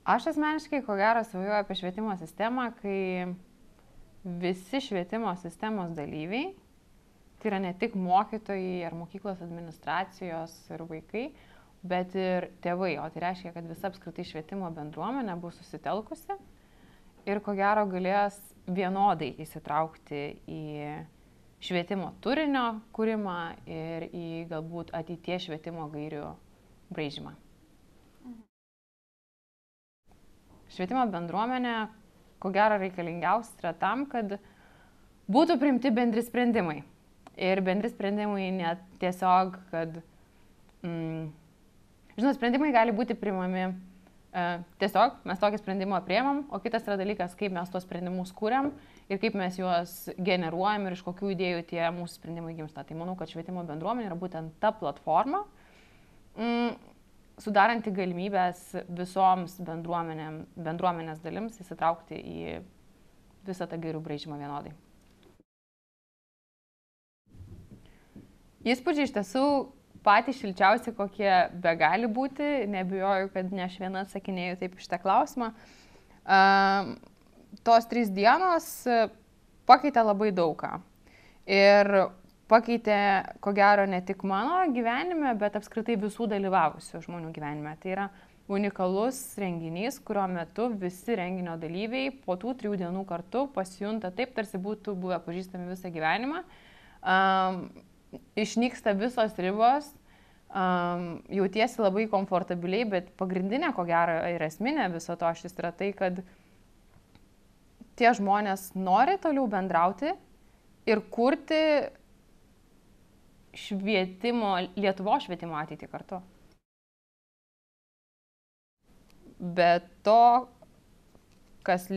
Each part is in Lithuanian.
Aš asmeniškai, ko gero, svajoju apie švietimo sistemą, kai visi švietimo sistemos dalyviai, tai yra ne tik mokytojai ar mokyklos administracijos ir vaikai, bet ir tėvai, o tai reiškia, kad visa apskritai švietimo bendruomenė bus susitelkusi ir ko gero galės vienodai įsitraukti į švietimo turinio kūrimą ir į galbūt ateities švietimo gairių braižymą. Švietimo bendruomenė, ko gero, reikalingiausia yra tam, kad būtų priimti bendri sprendimai. Ir bendri sprendimai net tiesiog, kad, sprendimai gali būti priimami tiesiog, mes tokį sprendimą priemam, o kitas yra dalykas, kaip mes tuos sprendimus kūriam ir kaip mes juos generuojam ir iš kokių idėjų tie mūsų sprendimai gimsta. Tai manau, kad švietimo bendruomenė yra būtent ta platforma, sudaranti galimybės visoms bendruomenės dalims įsitraukti į visą tą gairių braižymą vienodai. Įspūdžiai iš tiesų patys šilčiausi, kokie be gali būti, nebijoju, kad ne aš viena atsakinėju taip šitą klausimą. Tos 3 dienos pakeitė labai daugą. Ir pakeitė, ko gero, ne tik mano gyvenime, bet apskritai visų dalyvavusių žmonių gyvenime. Tai yra unikalus renginys, kurio metu visi renginio dalyviai po tų 3 dienų kartu pasijunta taip, tarsi būtų buvę pažįstami visą gyvenimą. Išnyksta visos ribos, jautiesi labai komfortabiliai, bet pagrindinė, ko gero, ir esminė viso to šis yra tai, kad tie žmonės nori toliau bendrauti ir kurti Lietuvos švietimo ateitį kartu. Bet to, kas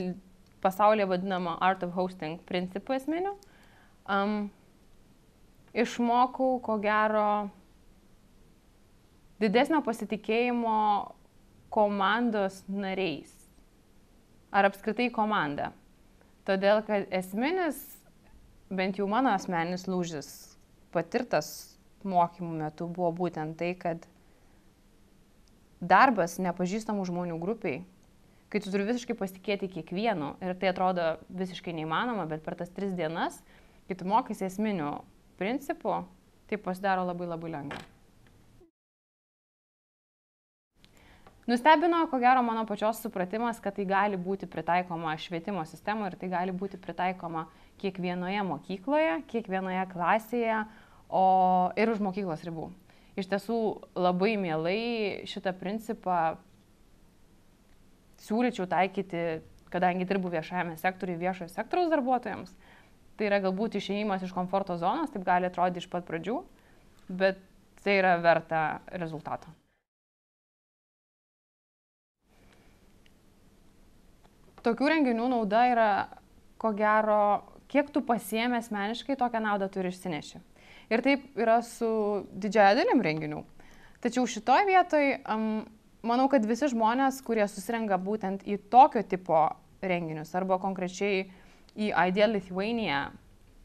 pasaulyje vadinama Art of Hosting principų esminių, išmokau, ko gero, didesnio pasitikėjimo komandos nariais. Ar apskritai komanda. Todėl, kad esminis, bent jau mano asmeninis lūžis, patirtas mokymų metu buvo būtent tai, kad darbas nepažįstamų žmonių grupiai, kai tu turi visiškai pasitikėti kiekvienu ir tai atrodo visiškai neįmanoma, bet per tas 3 dienas, kai tu mokaisi esminių principų, tai pasidaro labai labai lengva. Nustebino, ko gero, mano pačios supratimas, kad tai gali būti pritaikoma švietimo sistemoje ir tai gali būti pritaikoma kiekvienoje mokykloje, kiekvienoje klasėje ir už mokyklos ribų. Iš tiesų, labai mielai šitą principą siūlyčiau taikyti, kadangi dirbu viešajame sektoriuje, viešojo sektoriaus darbuotojams. Tai yra galbūt išėjimas iš komforto zonos, taip gali atrodyti iš pat pradžių, bet tai yra verta rezultato. Tokių renginių nauda yra, ko gero, kiek tu pasiėmė asmeniškai, tokią naudą turi išsineši. Ir taip yra su didžiaja dalim renginių. Tačiau šitoj vietoj, manau, kad visi žmonės, kurie susirenka būtent į tokio tipo renginius, arba konkrečiai į Ideal Lithuania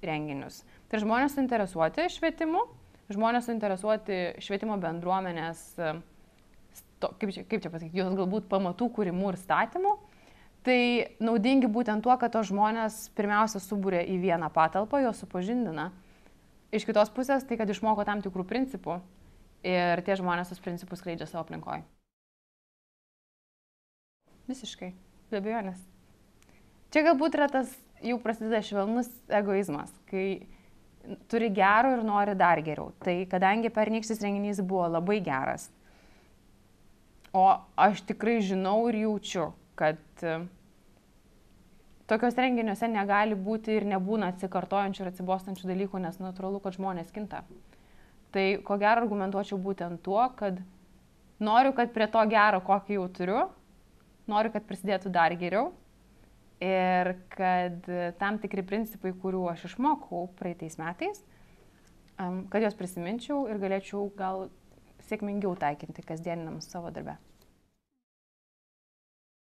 renginius, tai žmonės suinteresuoti švietimu, žmonės suinteresuoti švietimo bendruomenės, kaip čia pasakyti, jos galbūt pamatų kūrimų ir statymų. Tai naudingi būtent tuo, kad tos žmonės pirmiausia subūrė į vieną patalpą, jos supažindina. Iš kitos pusės, tai kad išmoko tam tikrų principų ir tie žmonės tos principus skleidžia savo aplinkoje. Visiškai, be abejonės. Čia galbūt yra tas jau prasideda švelnus egoizmas, kai turi gero ir nori dar geriau. Tai kadangi pernykštis renginys buvo labai geras, o aš tikrai žinau ir jaučiu, kad tokios renginiuose negali būti ir nebūna atsikartojančių ir atsibostančių dalykų, nes natūralu, kad žmonės kinta. Tai ko gero argumentuočiau būtent tuo, kad noriu, kad prie to gero, kokį jau turiu, noriu, kad prisidėtų dar geriau ir kad tam tikri principai, kurių aš išmokau praeitais metais, kad juos prisiminčiau ir galėčiau gal sėkmingiau taikinti kasdieniniam savo darbe.